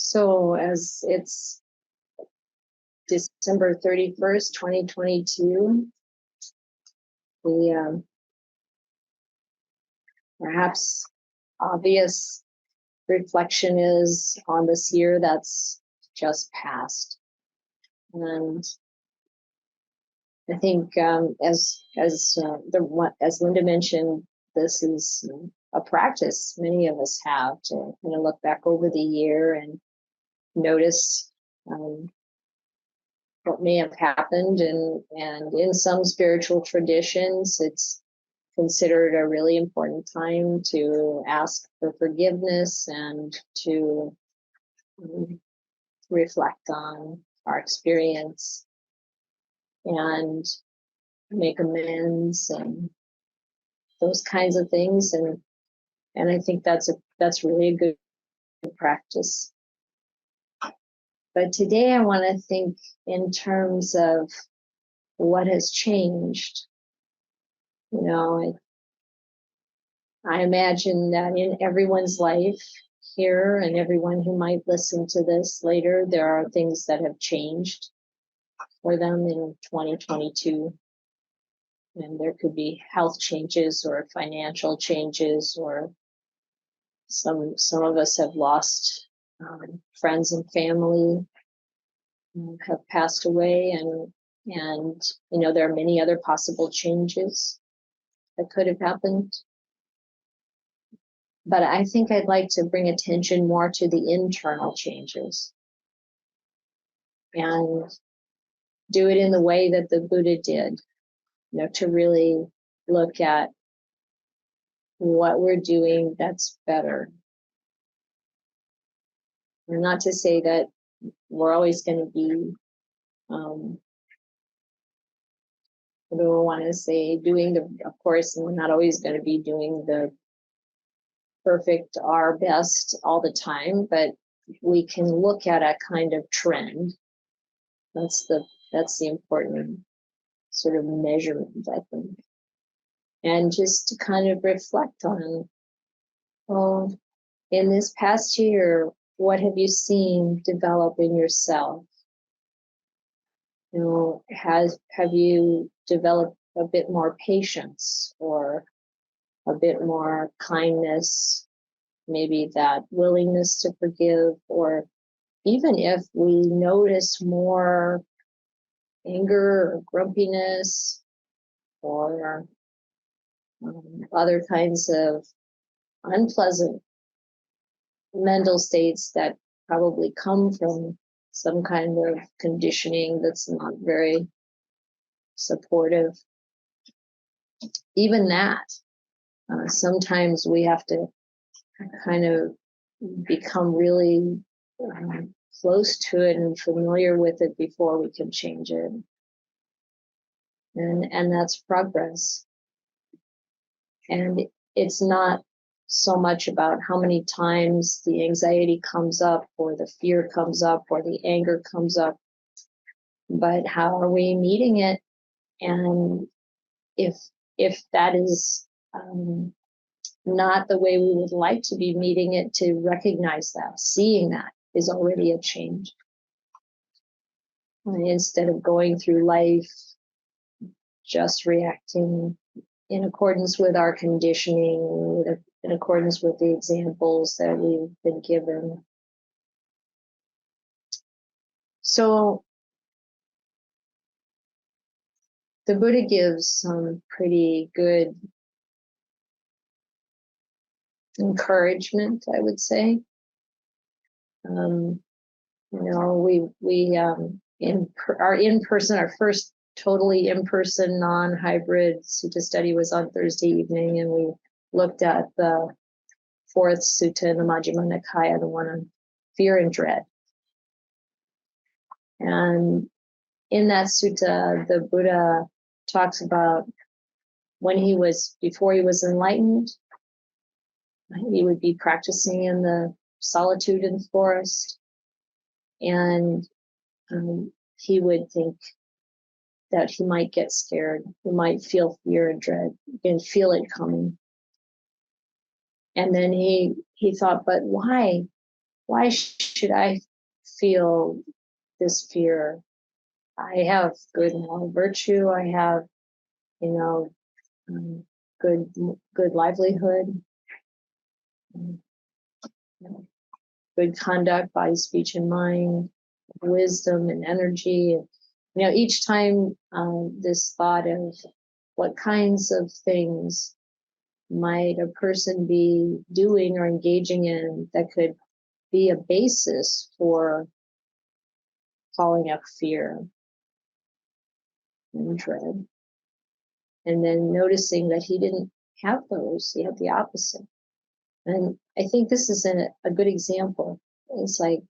So as it's December 31st, 2022, the perhaps obvious reflection is on this year that's just passed. And I think as Linda mentioned, this is a practice many of us have to kind of look back over the year and notice what may have happened. And in some spiritual traditions, it's considered a really important time to ask for forgiveness and to reflect on our experience and make amends and those kinds of things. And I think that's really a good practice. But today I want to think in terms of what has changed. You know, I imagine that in everyone's life here and everyone who might listen to this later, there are things that have changed for them in 2022. And there could be health changes or financial changes, or some of us have lost friends and family have passed away, and you know, there are many other possible changes that could have happened. But I think I'd like to bring attention more to the internal changes and do it in the way that the Buddha did, you know, to really look at what we're doing that's better. And not to say that we're always going to be, I don't want to say doing of course, we're not always going to be doing the perfect, our best all the time, but we can look at a kind of trend. That's the important sort of measurement, I think. And just to kind of reflect on, well, in this past year, what have you seen develop in yourself? You know, have you developed a bit more patience or a bit more kindness, maybe that willingness to forgive, or even if we notice more anger or grumpiness or other kinds of unpleasant mental states that probably come from some kind of conditioning that's not very supportive. Even that, sometimes we have to kind of become really close to it and familiar with it before we can change it. And that's progress. And it's not so much about how many times the anxiety comes up or the fear comes up or the anger comes up, but how are we meeting it? And if that is not the way we would like to be meeting it, to recognize that, seeing that is already a change. And instead of going through life just reacting in accordance with our conditioning, in accordance with the examples that we've been given. So the Buddha gives some pretty good encouragement, I would say. You know, we our in-person, our first totally in-person, non-hybrid sutta study was on Thursday evening, and we looked at the fourth sutta in the Majjhima Nikaya, the one on fear and dread. And in that sutta, the Buddha talks about before he was enlightened, he would be practicing in the solitude in the forest, and he would think that he might get scared. He might feel fear and dread and feel it coming. And then he thought, but why? why should I feel this fear? I have good moral virtue. I have, you know, good livelihood, um, you know, good conduct, body, speech, and mind, wisdom and energy. You know, each time this thought of what kinds of things might a person be doing or engaging in that could be a basis for calling up fear and dread. And then noticing that he didn't have those, he had the opposite. And I think this is a good example. It's like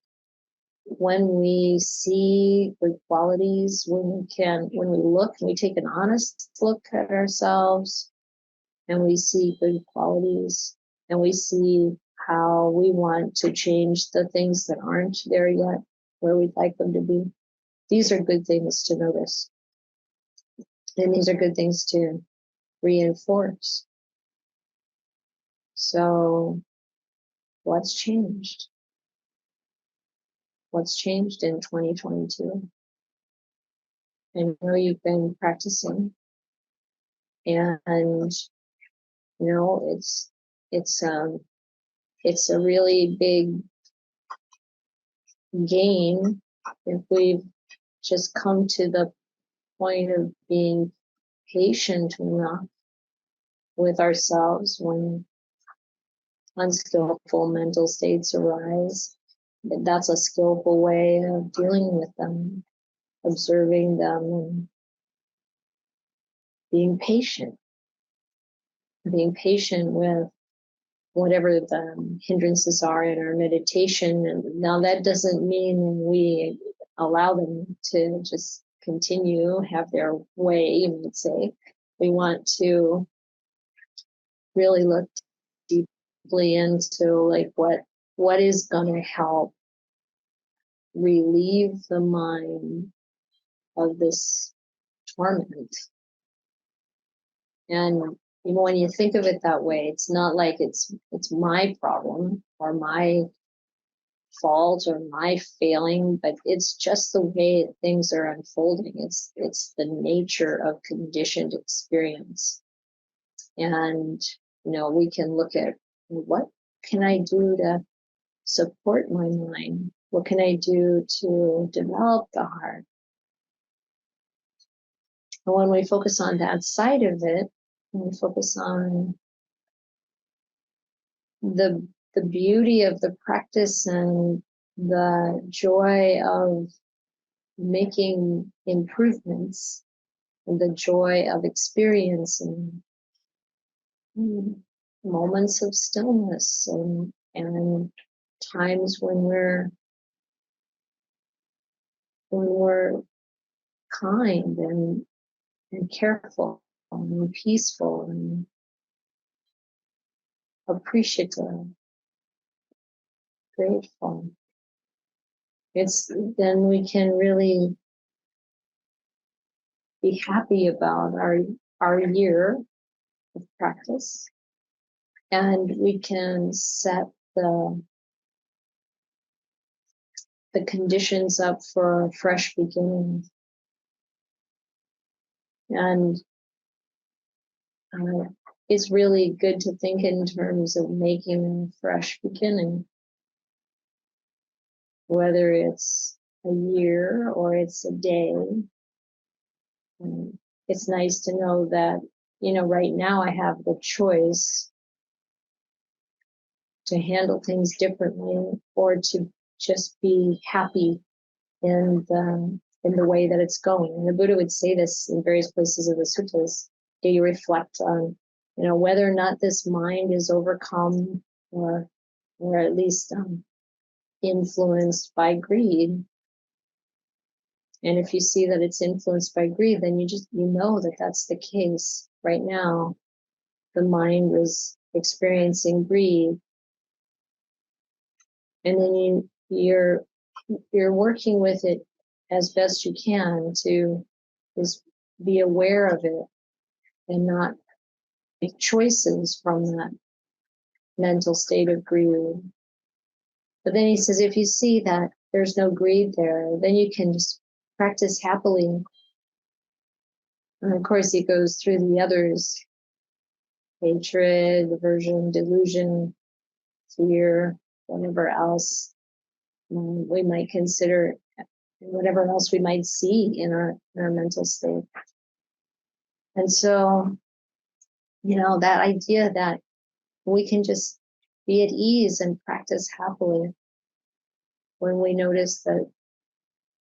when we see good qualities, when we look, and we take an honest look at ourselves, and we see good qualities, and we see how we want to change the things that aren't there yet, where we'd like them to be. These are good things to notice. And these are good things to reinforce. So what's changed? What's changed in 2022? I know you've been practicing, and you know it's a really big gain if we've just come to the point of being patient enough with ourselves when unskillful mental states arise. That's a skillful way of dealing with them, observing them, and being patient with whatever the hindrances are in our meditation. And now that doesn't mean we allow them to just continue, have their way, you would say. We want to really look deeply into like what is going to help relieve the mind of this torment. And even when you think of it that way, it's not like it's my problem or my fault or my failing, but it's just the way things are unfolding. It's the nature of conditioned experience. And you know, we can look at what can I do to support my mind? What can I do to develop the heart? And when we focus on that side of it, when we focus on the beauty of the practice and the joy of making improvements and the joy of experiencing moments of stillness and times when we're kind and careful and peaceful and appreciative, grateful. Then we can really be happy about our year of practice, and we can set the conditions up for a fresh beginning. And it's really good to think in terms of making a fresh beginning, whether it's a year or it's a day. It's nice to know that, you know, right now I have the choice to handle things differently or to just be happy in the way that it's going. And the Buddha would say this in various places of the suttas. Do you reflect on, you know, whether or not this mind is overcome or at least influenced by greed? And if you see that it's influenced by greed, then you know that that's the case. Right now, the mind is experiencing greed, and then you're working with it as best you can to just be aware of it and not make choices from that mental state of greed. But then he says, if you see that there's no greed there, then you can just practice happily. And of course, he goes through the others: hatred, aversion, delusion, fear, whatever else we might consider, whatever else we might see in our mental state. And so, that idea that we can just be at ease and practice happily when we notice that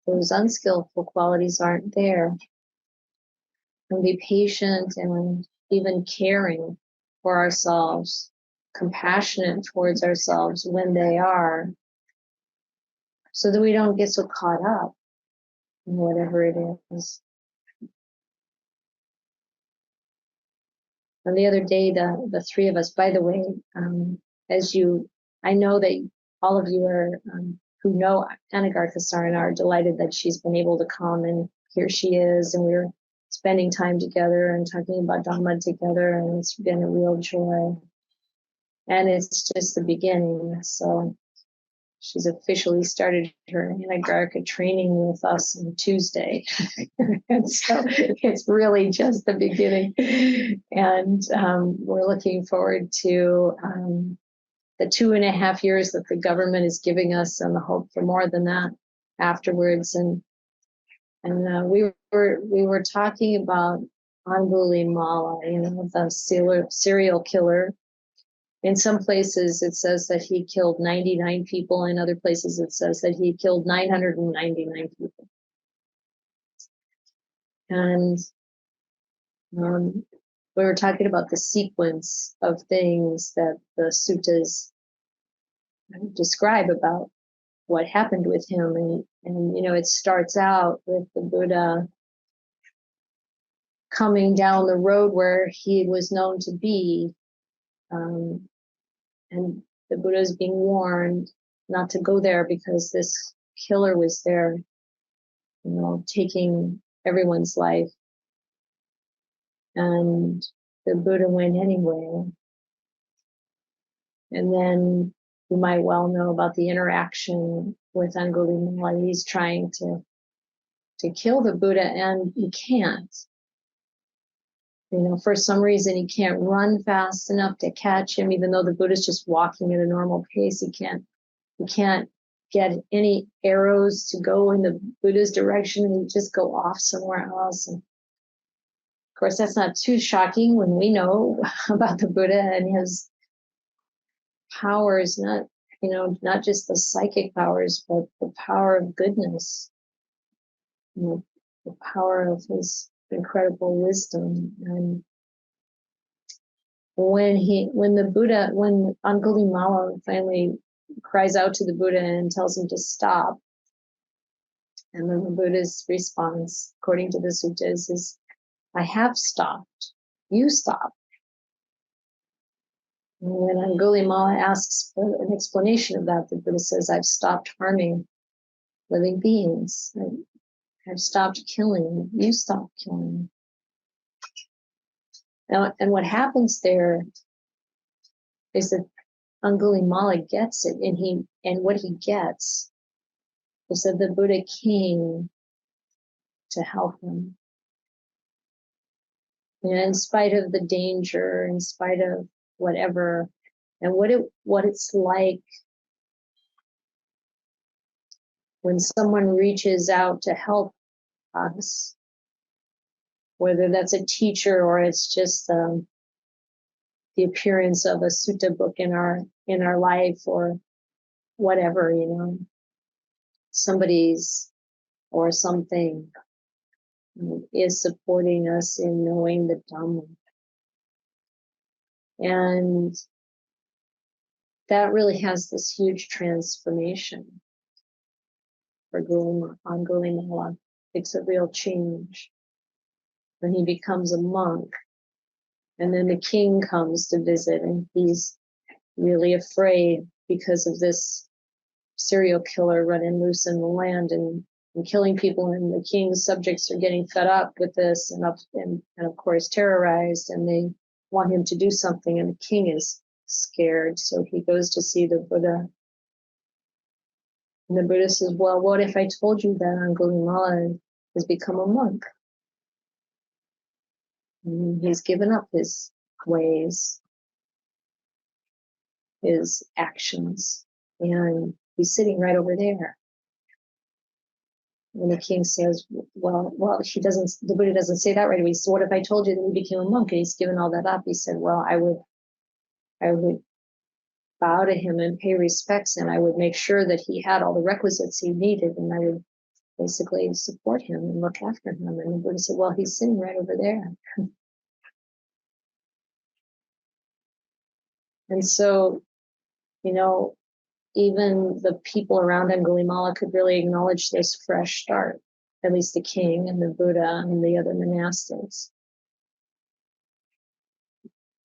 those unskillful qualities aren't there, and be patient and even caring for ourselves, compassionate towards ourselves when they are, so that we don't get so caught up in whatever it is. And the other day, the three of us, by the way, I know that all of you are, who know Anagarthasarana, are delighted that she's been able to come, and here she is, and we're spending time together and talking about Dhamma together, and it's been a real joy. And it's just the beginning. So she's officially started her Anagartha training with us on Tuesday. And so it's really just the beginning. And we're looking forward to the 2.5 years that the government is giving us, and the hope for more than that afterwards. And we were talking about Angulimala, the serial killer. In some places it says that he killed 99 people. In other places it says that he killed 999 people. And we were talking about the sequence of things that the suttas describe about what happened with him. And it starts out with the Buddha coming down the road where he was known to be, and the Buddha is being warned not to go there because this killer was there, taking everyone's life. And the Buddha went anyway. And then you might well know about the interaction with Angulimala. He's trying to kill the Buddha, and he can't. For some reason, he can't run fast enough to catch him, even though the Buddha's just walking at a normal pace. He can't get any arrows to go in the Buddha's direction, and he just go off somewhere else. And of course, that's not too shocking when we know about the Buddha and his powers, not just the psychic powers, but the power of goodness, the power of his incredible wisdom. And when Angulimala finally cries out to the Buddha and tells him to stop, and then the Buddha's response, according to the suttas, is, "I have stopped. You stop." And when Angulimala asks for an explanation of that, the Buddha says, "I've stopped harming living beings. I've stopped killing. You stop killing." Now, and what happens there is that Angulimala gets it, and what he gets is that the Buddha came to help him. And in spite of the danger, in spite of whatever, and what it's like when someone reaches out to help us, whether that's a teacher or it's just the appearance of a sutta book in our life, or whatever, somebody's or something is supporting us in knowing the Dhamma. And that really has this huge transformation for Angulimala. It's a real change when he becomes a monk. And then the king comes to visit, and he's really afraid because of this serial killer running loose in the land and killing people. And the king's subjects are getting fed up with this and of course terrorized, and they want him to do something. And the king is scared, so he goes to see the Buddha. And the Buddha says, well, what if I told you that Angulimala has become a monk? And he's given up his ways, his actions, and he's sitting right over there. And the king says, well, the Buddha doesn't say that right away. He says, what if I told you that he became a monk and he's given all that up? He said, well, I would bow to him and pay respects, and I would make sure that he had all the requisites he needed, and I would basically support him and look after him. And the Buddha said, well, he's sitting right over there. And so, even the people around Angulimala could really acknowledge this fresh start, at least the king and the Buddha and the other monastics.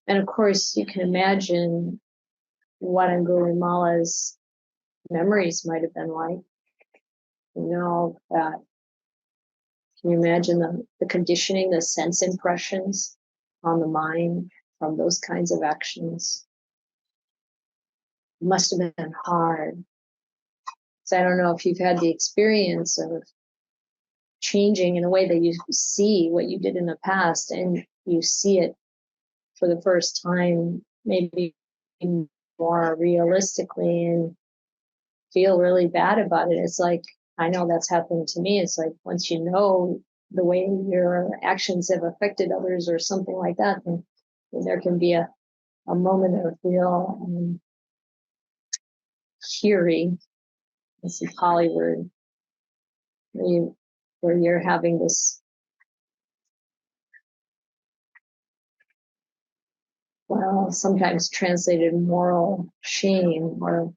And of course, you can imagine what Angulimala's memories might have been like. That. Can you imagine the conditioning, the sense impressions on the mind from those kinds of actions? It must have been hard. So I don't know if you've had the experience of changing in a way that you see what you did in the past and you see it for the first time, maybe more realistically, and feel really bad about it. It's like, I know that's happened to me. It's like once you know the way your actions have affected others or something like that, then there can be a moment of real hearing. This is Hollywood, where you're having this, well, sometimes translated moral shame or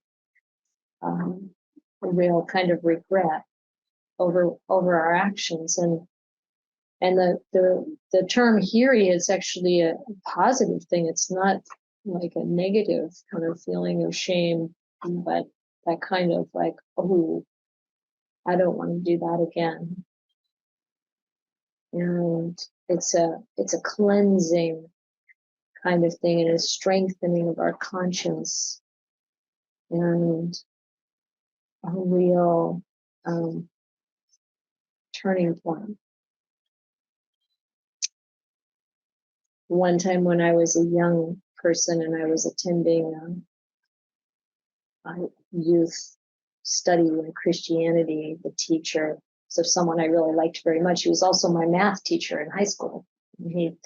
a real kind of regret over our actions. And the term hiri is actually a positive thing. It's not like a negative kind of feeling of shame, but that kind of like, oh, I don't want to do that again. And it's a cleansing kind of thing, and a strengthening of our conscience, and a real turning point. One time when I was a young person and I was attending a youth study in Christianity, the teacher, so someone I really liked very much, he was also my math teacher in high school. And he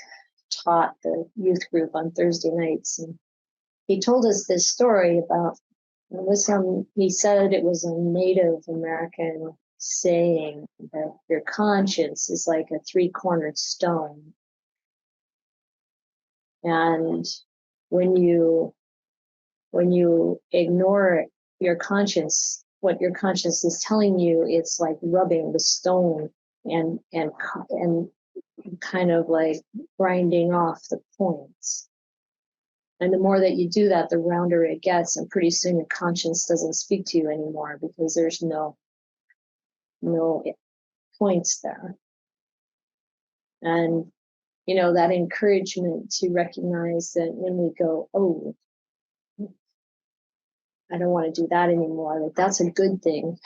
taught the youth group on Thursday nights. And he told us this story about, he said it was a Native American saying that your conscience is like a three-cornered stone. And when you ignore your conscience, what your conscience is telling you, it's like rubbing the stone and kind of like grinding off the points. And the more that you do that, the rounder it gets, and pretty soon your conscience doesn't speak to you anymore because there's no points there. And that encouragement to recognize that when we go, oh, I don't want to do that anymore, like that's a good thing.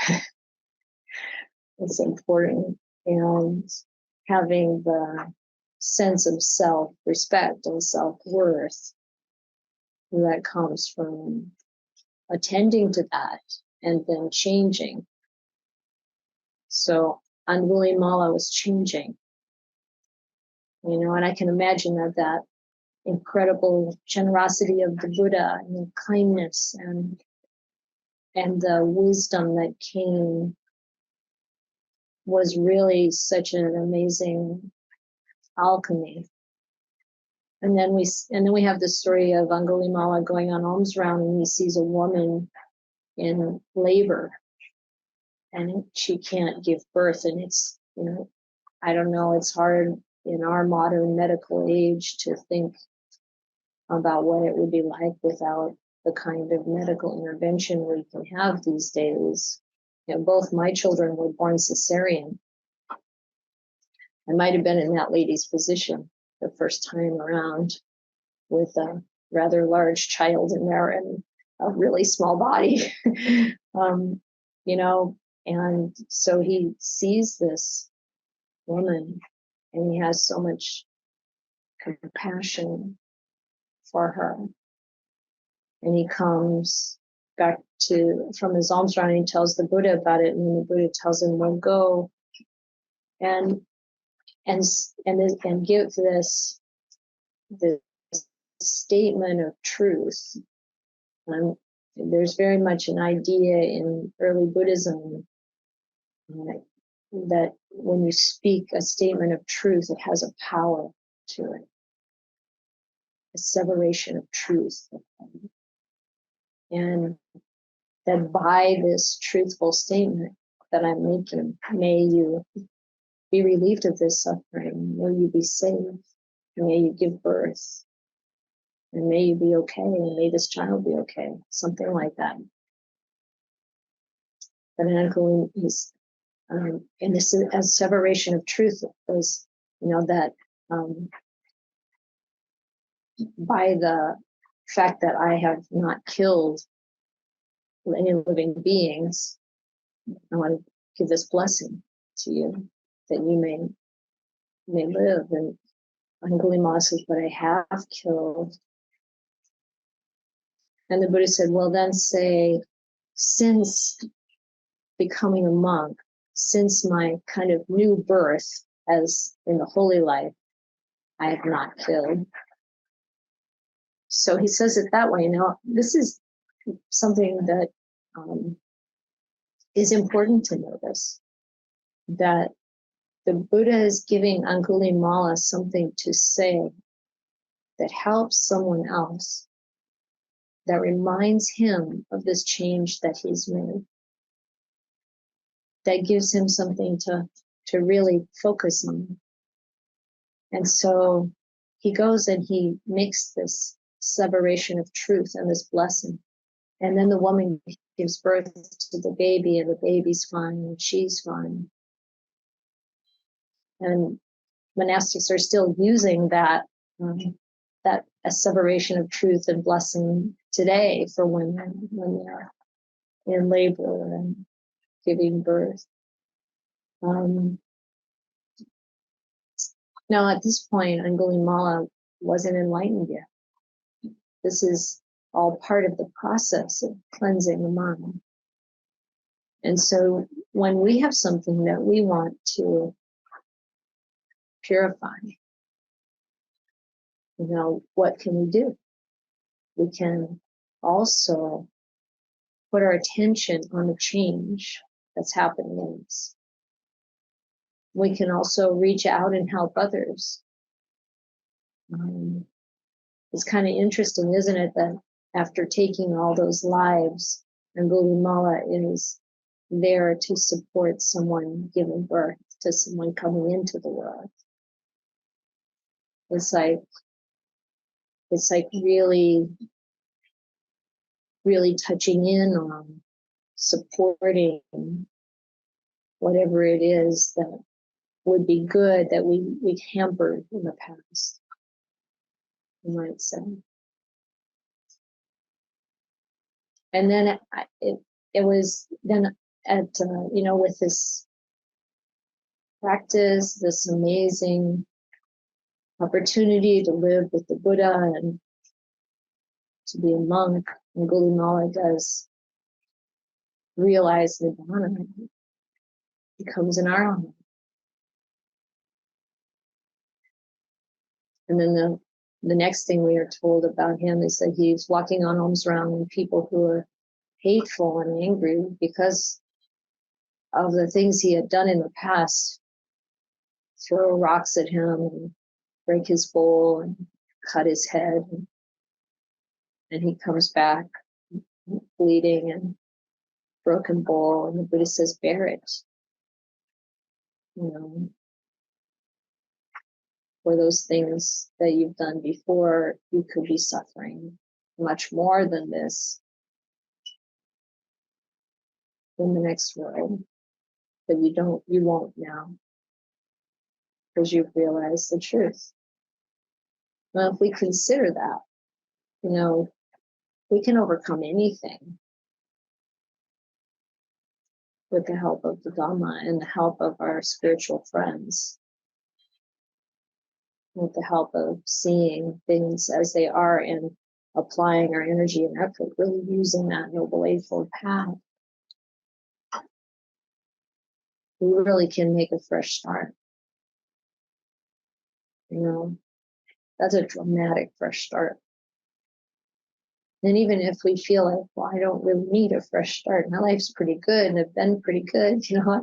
It's important. And having the sense of self-respect and self-worth that comes from attending to that and then changing. So Angulimala was changing, and I can imagine that incredible generosity of the Buddha and the kindness and the wisdom that came was really such an amazing alchemy. And then we have the story of Angulimala going on alms round, and he sees a woman in labor and she can't give birth, and it's, I don't know, it's hard in our modern medical age to think about what it would be like without the kind of medical intervention we can have these days. Both my children were born cesarean. I might have been in that lady's position the first time around, with a rather large child in there and a really small body. you know, and so he sees this woman and he has so much compassion for her. And he comes back from his alms round and he tells the Buddha about it, and the Buddha tells him, well, go and give this statement of truth. There's very much an idea in early Buddhism that when you speak a statement of truth, it has a power to it, a separation of truth. And that by this truthful statement that I'm making, may you be relieved of this suffering, may you be saved, may you give birth, and may you be okay, and may this child be okay, something like that. But an uncle is, and this is a separation of truth is, that by the fact that I have not killed any living beings, I want to give this blessing to you that you may live. And Angulimala says, but I have killed. And the Buddha said, well, then say, since becoming a monk, since my kind of new birth as in the holy life, I have not killed. So he says it that way. Now, this is something that is important to notice, that the Buddha is giving Angulimala something to say that helps someone else, that reminds him of this change that he's made, that gives him something to really focus on. And so he goes and he makes this separation of truth and this blessing. And then the woman gives birth to the baby, and the baby's fine, and she's fine. And monastics are still using that a separation of truth and blessing today for women when they're in labor and giving birth. Now, at this point, Angulimala wasn't enlightened yet. This is all part of the process of cleansing the mind. And so when we have something that we want to purify, what can we do? We can also put our attention on the change that's happening in us. We can also reach out and help others. It's kind of interesting, isn't it, that after taking all those lives, Angulimala is there to support someone giving birth to someone coming into the world. It's like really, really touching in on supporting whatever it is that would be good that we hampered in the past, you might say. And then it was then at with this practice, this amazing opportunity to live with the Buddha and to be a monk, Angulimala does realize Nibbana. He comes in our home. And then the next thing we are told about him is that he's walking on alms round, and people who are hateful and angry because of the things he had done in the past throw rocks at him and break his bowl and cut his head. And he comes back bleeding and broken bowl, and the Buddha says, bear it. For those things that you've done before, you could be suffering much more than this in the next world, but you won't now, because you've realized the truth. Well, if we consider that, we can overcome anything. with the help of the Dhamma and the help of our spiritual friends, with the help of seeing things as they are and applying our energy and effort, really using that Noble Eightfold Path, we really can make a fresh start. You know, that's a dramatic fresh start. And even if we feel like, well, I don't really need a fresh start, my life's pretty good and I've been pretty good. You know, I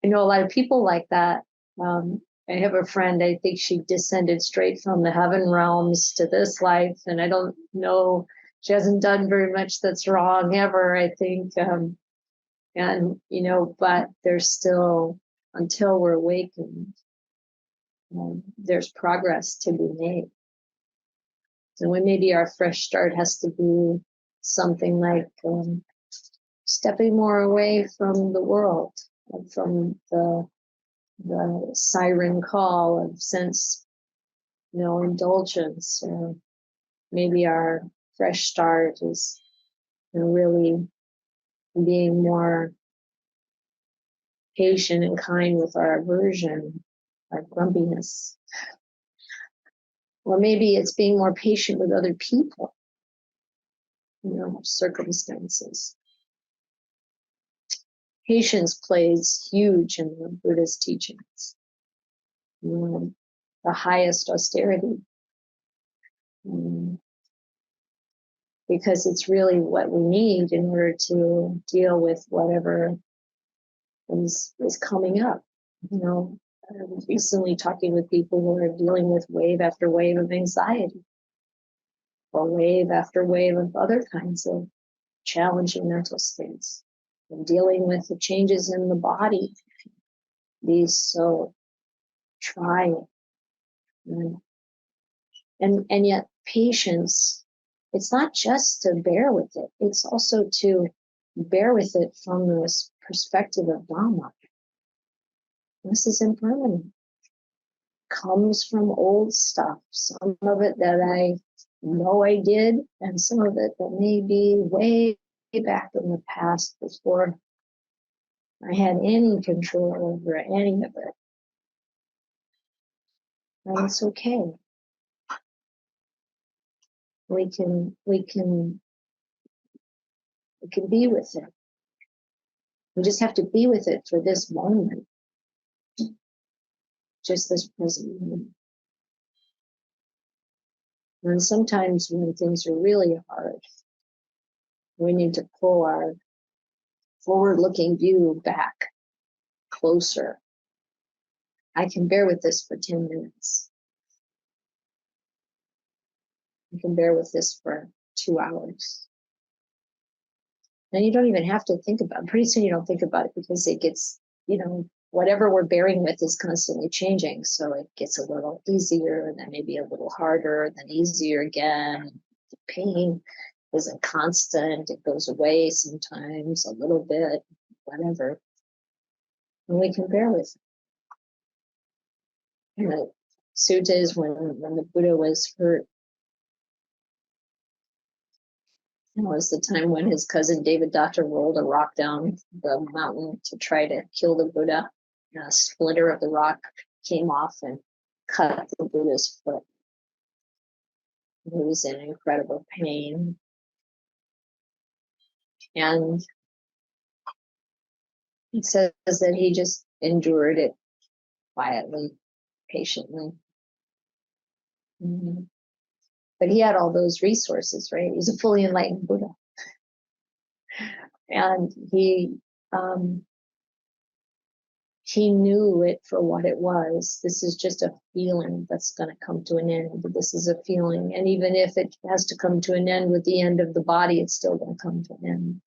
know a lot of people like that. I have a friend, I think she descended straight from the heaven realms to this life. And I don't know, she hasn't done very much that's wrong ever, I think. And, you know, but there's still, until we're awakened, there's progress to be made. So when maybe our fresh start has to be something like stepping more away from the world, from the siren call of sense, you know, indulgence. Or maybe our fresh start is, you know, really being more patient and kind with our aversion, our grumpiness. Or maybe it's being more patient with other people, you know, circumstances. Patience plays huge in the Buddhist teachings. You know, the highest austerity. Because it's really what we need in order to deal with whatever is coming up. You know, I was recently talking with people who are dealing with wave after wave of anxiety, or wave after wave of other kinds of challenging mental states, and dealing with the changes in the body, these so trying. And yet patience, it's not just to bear with it, it's also to bear with it from this perspective of Dhamma. This is impermanent. Comes from old stuff. Some of it that I know I did, and some of it that may be way back in the past before I had any control over any of it. And it's okay. We can be with it. We just have to be with it for this moment. Just this present moment. And sometimes when things are really hard, we need to pull our forward-looking view back closer. I can bear with this for 10 minutes. I can bear with this for 2 hours. And you don't even have to think about it. Pretty soon you don't think about it because it gets, you know, whatever we're bearing with is constantly changing. So it gets a little easier, and then maybe a little harder, then easier again. The pain isn't constant. It goes away sometimes a little bit, whatever. And we can bear with it. And the sutta is when the Buddha was hurt. It was the time when his cousin David Doctor rolled a rock down the mountain to try to kill the Buddha. And a splinter of the rock came off and cut the Buddha's foot. He was in incredible pain. And he says that he just endured it quietly, patiently. Mm-hmm. But he had all those resources, right? He was a fully enlightened Buddha. And he knew it for what it was. This is just a feeling that's going to come to an end. This is a feeling. And even if it has to come to an end with the end of the body, it's still going to come to an end.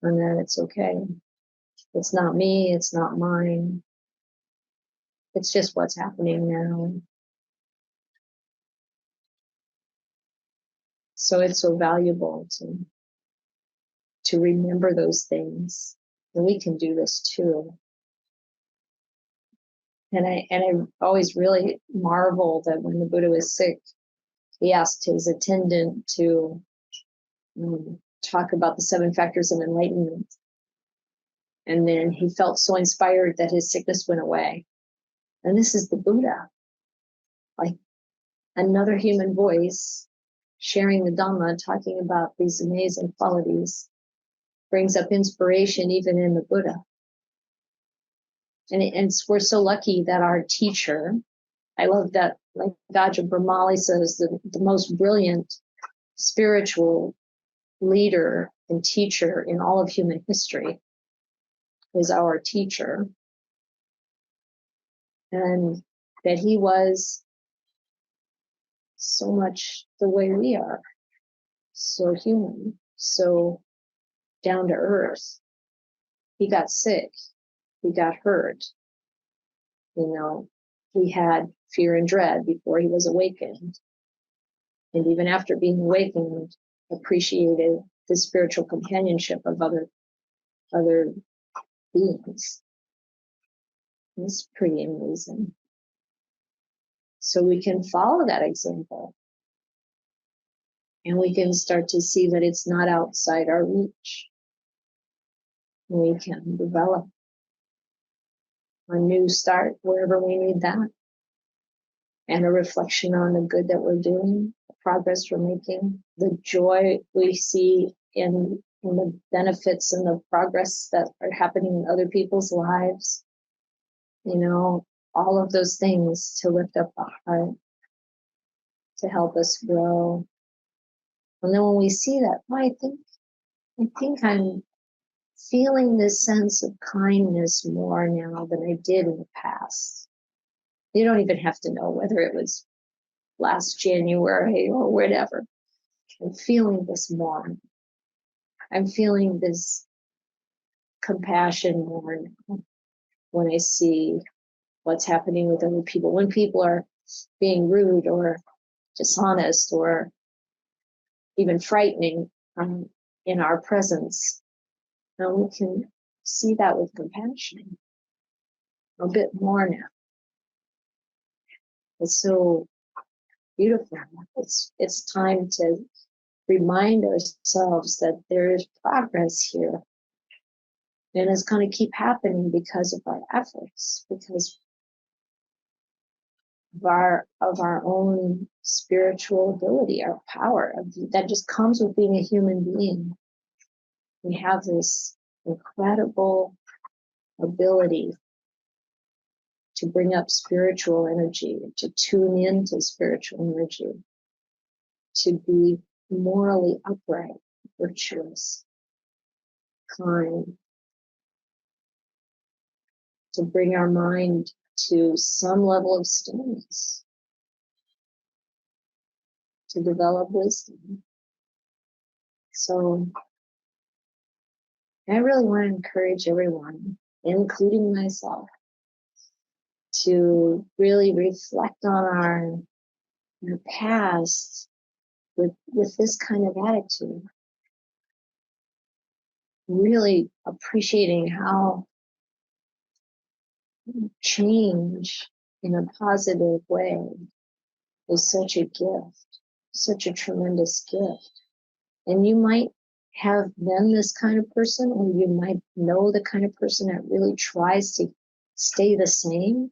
And then it's okay. It's not me. It's not mine. It's just what's happening now. So it's so valuable to remember those things. And we can do this too. And I always really marvel that when the Buddha was sick, he asked his attendant to talk about the 7 factors of enlightenment. And then he felt so inspired that his sickness went away. And this is the Buddha, like another human voice sharing the Dhamma, talking about these amazing qualities, brings up inspiration even in the Buddha. And we're so lucky that our teacher, I love that, like Gaja Brahmali says, the most brilliant spiritual leader and teacher in all of human history is our teacher. And that he was so much the way we are, so human, so down to earth. He got sick, he got hurt, he had fear and dread before he was awakened. And even after being awakened, appreciated the spiritual companionship of other beings. It's pretty amazing. So we can follow that example. And we can start to see that it's not outside our reach. We can develop a new start wherever we need that. And a reflection on the good that we're doing, the progress we're making, the joy we see in the benefits and the progress that are happening in other people's lives. All of those things to lift up the heart, to help us grow. And then when we see that, I think I'm feeling this sense of kindness more now than I did in the past. You don't even have to know whether it was last January or whatever. I'm feeling this more. I'm feeling this compassion more now when I see what's happening with other people. When people are being rude or dishonest or even frightening in our presence, now we can see that with compassion a bit more now. It's so beautiful. It's time to remind ourselves that there is progress here. And it's going to keep happening because of our efforts, because of our own spiritual ability, our power that just comes with being a human being. We have this incredible ability to bring up spiritual energy, to tune into spiritual energy, to be morally upright, virtuous, kind, to bring our mind to some level of stillness, to develop wisdom. So I really want to encourage everyone, including myself, to really reflect on our past with this kind of attitude. Really appreciating how change in a positive way is such a gift, such a tremendous gift. And you might have been this kind of person, or you might know the kind of person that really tries to stay the same,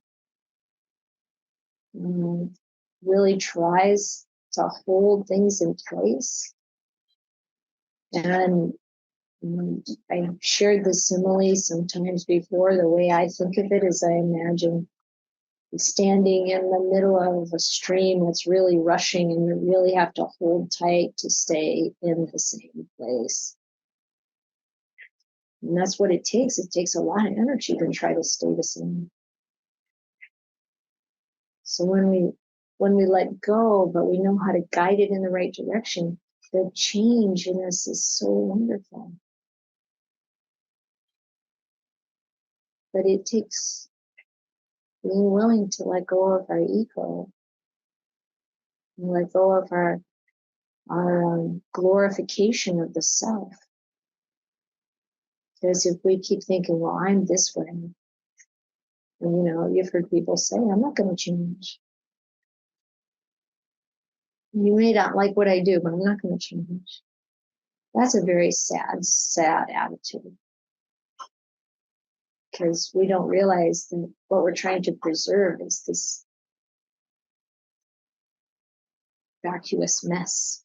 really tries to hold things in place. And I shared this simile sometimes before. The way I think of it is I imagine standing in the middle of a stream that's really rushing, and you really have to hold tight to stay in the same place. And that's what it takes. It takes a lot of energy to try to stay the same. So when we let go, but we know how to guide it in the right direction, the change in us is so wonderful. But it takes being willing to let go of our ego, and let go of our glorification of the self. Because if we keep thinking, well, I'm this way, and you've heard people say, I'm not going to change. You may not like what I do, but I'm not going to change. That's a very sad, sad attitude. Because we don't realize that what we're trying to preserve is this vacuous mess.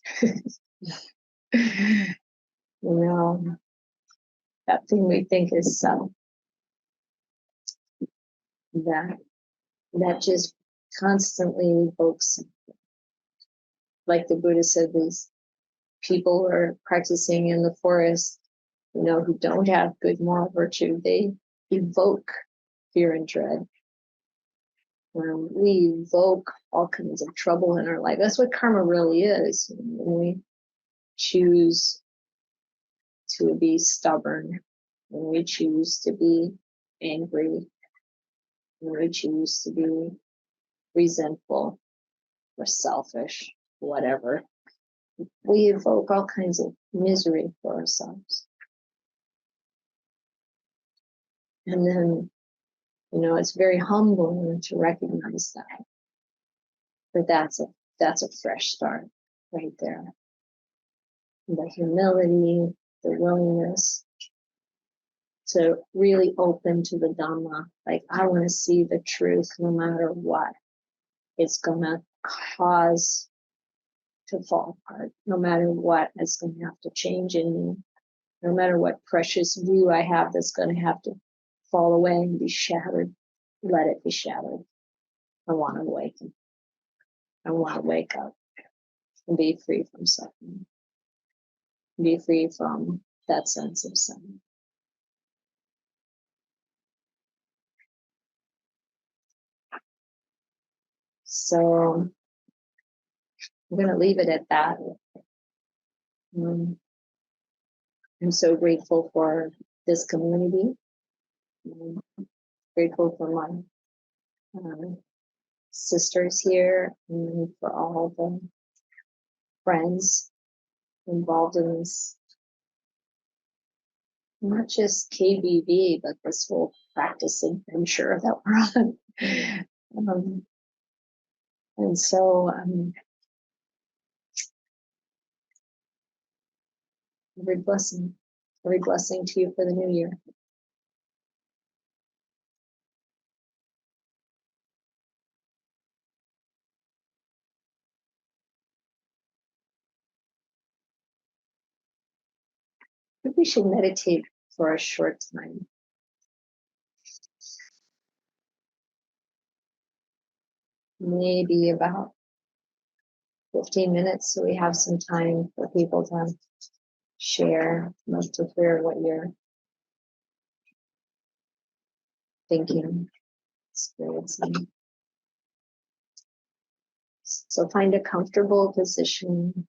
You know, that thing we think is self, that just constantly evokes, like the Buddha said, these people who are practicing in the forest, who don't have good moral virtue, they evoke fear and dread. We evoke all kinds of trouble in our life. That's what karma really is. When we choose to be stubborn, when we choose to be angry, when we choose to be resentful or selfish, whatever, we evoke all kinds of misery for ourselves. And then, it's very humbling to recognize that. But that's a fresh start right there. The humility, the willingness to really open to the Dhamma. Like, I want to see the truth no matter what it's going to cause to fall apart, no matter what it's going to have to change in me, no matter what precious view I have that's going to have to fall away and be shattered. Let it be shattered. I want to awaken. I want to wake up and be free from suffering. Be free from that sense of sin. So I'm going to leave it at that. I'm so grateful for this community. I'm grateful for my sisters here and for all the friends involved in this, not just KBV, but this whole practice adventure that we're on. And so every blessing to you for the new year. I think we should meditate for a short time. Maybe about 15 minutes, so we have some time for people to share. Love to hear what you're thinking, experiencing. So find a comfortable position.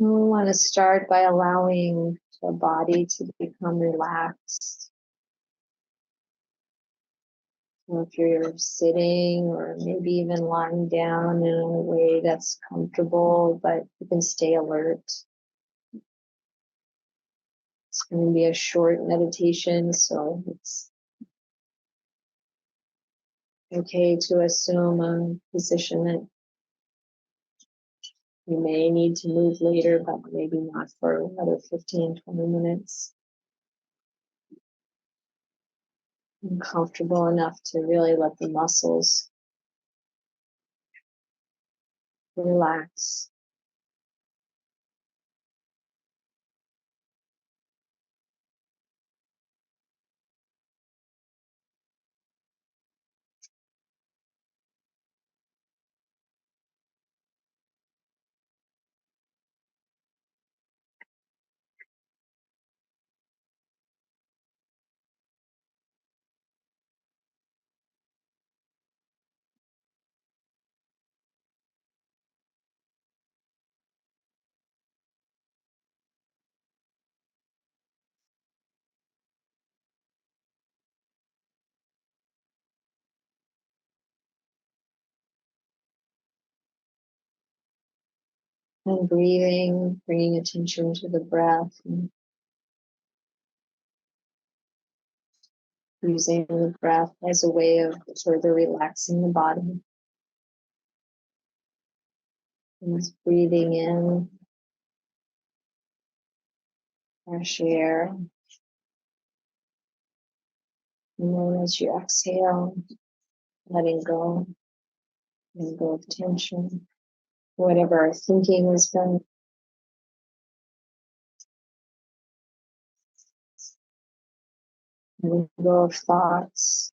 We want to start by allowing the body to become relaxed. If you're sitting or maybe even lying down in a way that's comfortable, but you can stay alert. It's going to be a short meditation, so it's okay to assume a position that you may need to move later, but maybe not for another 15, 20 minutes. I'm comfortable enough to really let the muscles relax. And breathing, bringing attention to the breath, and using the breath as a way of further relaxing the body. And just breathing in fresh air. And then as you exhale, letting go of tension, whatever our thinking has been. Letting go of thoughts.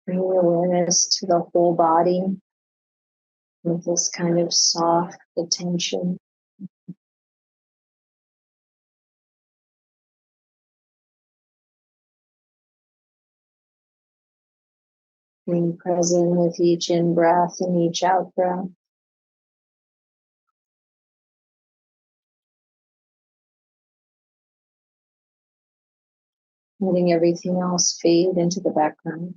Bringing awareness to the whole body with this kind of soft attention. Being present with each in-breath and each out-breath. Letting everything else fade into the background.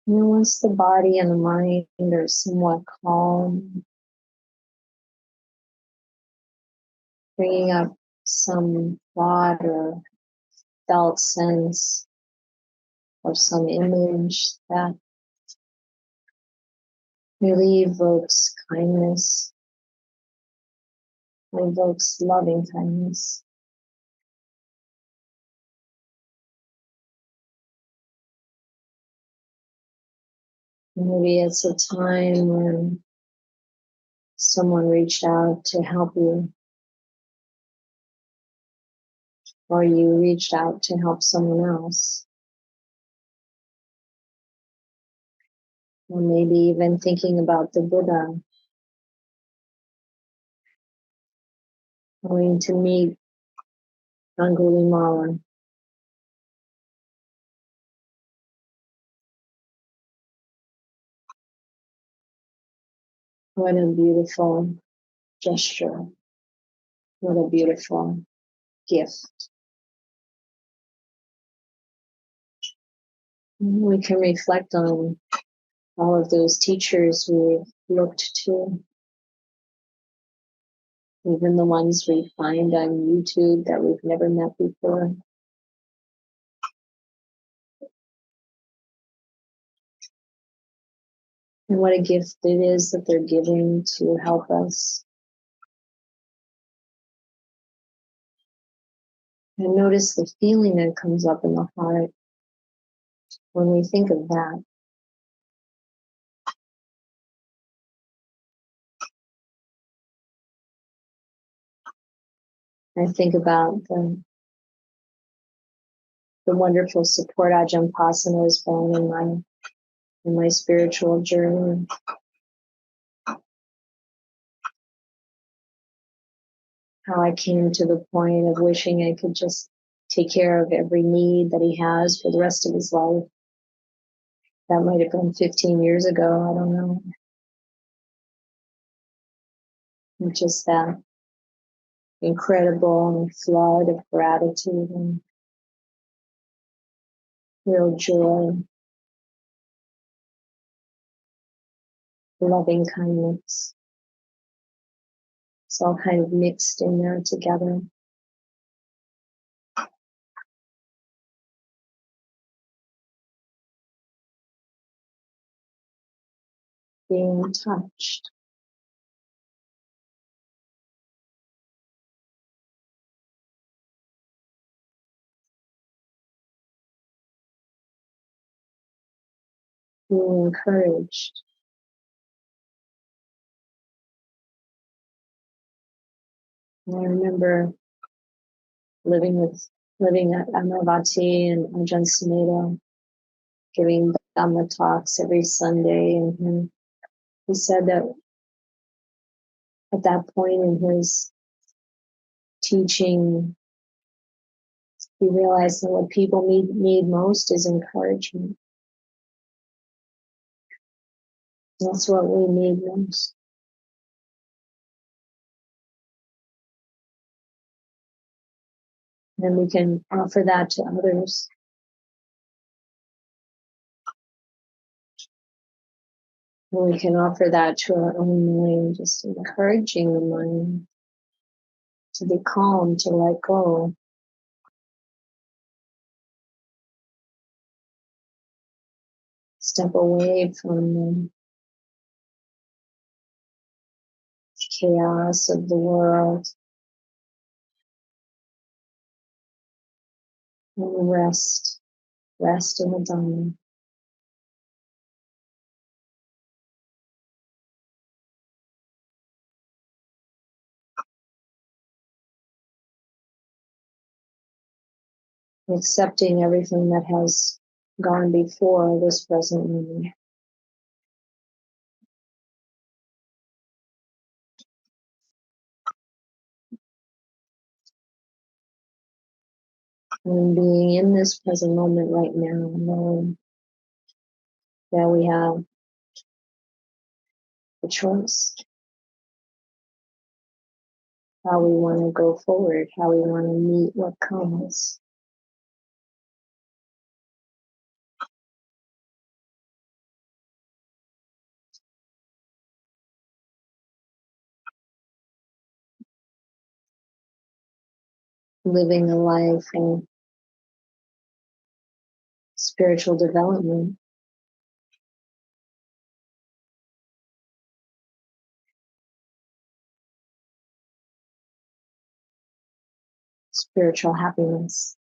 And once the body and the mind are somewhat calm, bringing up some thought or felt sense or some image that really evokes kindness, evokes loving kindness. Maybe it's a time when someone reached out to help you, or you reached out to help someone else. Or maybe even thinking about the Buddha going to meet Angulimala. What a beautiful gesture. What a beautiful gift. We can reflect on all of those teachers we've looked to, even the ones we find on YouTube that we've never met before. And what a gift it is that they're giving to help us. And notice the feeling that comes up in the heart when we think of that. I think about the wonderful support Ajahn Pasan has been in my spiritual journey. How I came to the point of wishing I could just take care of every need that he has for the rest of his life. That might have been 15 years ago, I don't know. And just that incredible flood of gratitude and real joy, loving kindness. It's all kind of mixed in there together. Being touched. being encouraged. And I remember living at Amaravati and Ajahn Sumedho, giving Dhamma talks every Sunday, and he said that at that point in his teaching, he realized that what people need most is encouragement. That's what we need most. And we can offer that to others. And we can offer that to our own mind, just encouraging the mind to be calm, to let go. Step away from the chaos of the world and rest in the Dhamma. Accepting everything that has gone before this present moment. And being in this present moment right now, knowing that we have the choice, how we want to go forward, how we want to meet what comes. Living a life of spiritual development, spiritual happiness.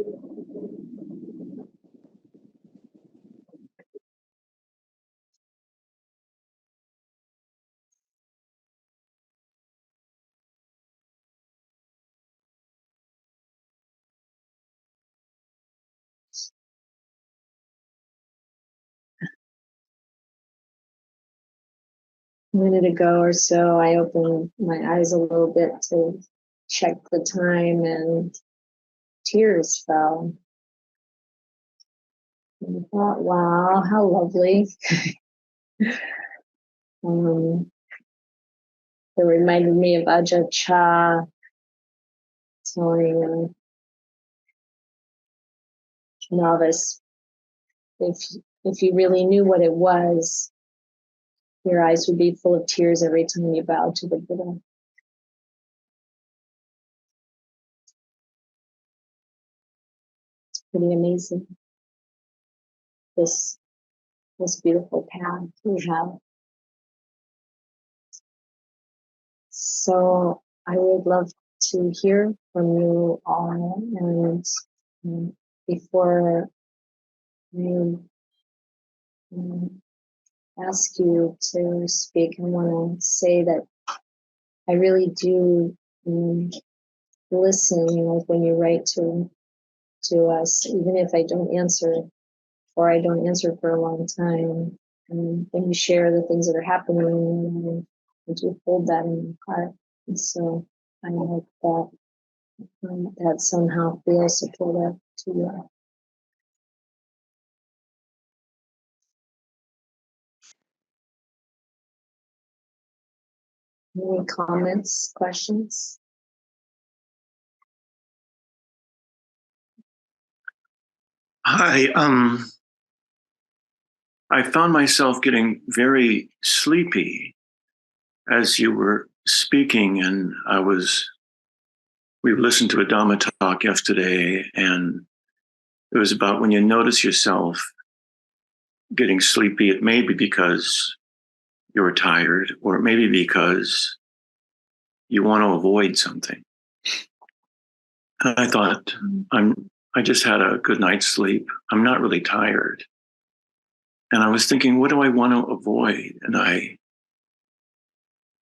A minute ago or so, I opened my eyes a little bit to check the time, and tears fell. And I thought, wow, how lovely. It reminded me of Ajahn Chah telling a novice, if you really knew what it was, your eyes would be full of tears every time you bowed to the Buddha. It's pretty amazing. This beautiful path we have. So I would love to hear from you all, and before I ask you to speak, I want to say that I really do listen, like when you write to us, even if I don't answer, or I don't answer for a long time, and when you share the things that are happening, I do hold that in my heart. And so I hope that that somehow feels supportive to you. Any comments, questions? Hi, I found myself getting very sleepy as you were speaking, and we listened to a Dhamma talk yesterday, and it was about when you notice yourself getting sleepy, it may be because you're tired, or it may be because you want to avoid something. And I thought, I just had a good night's sleep. I'm not really tired. And I was thinking, what do I want to avoid?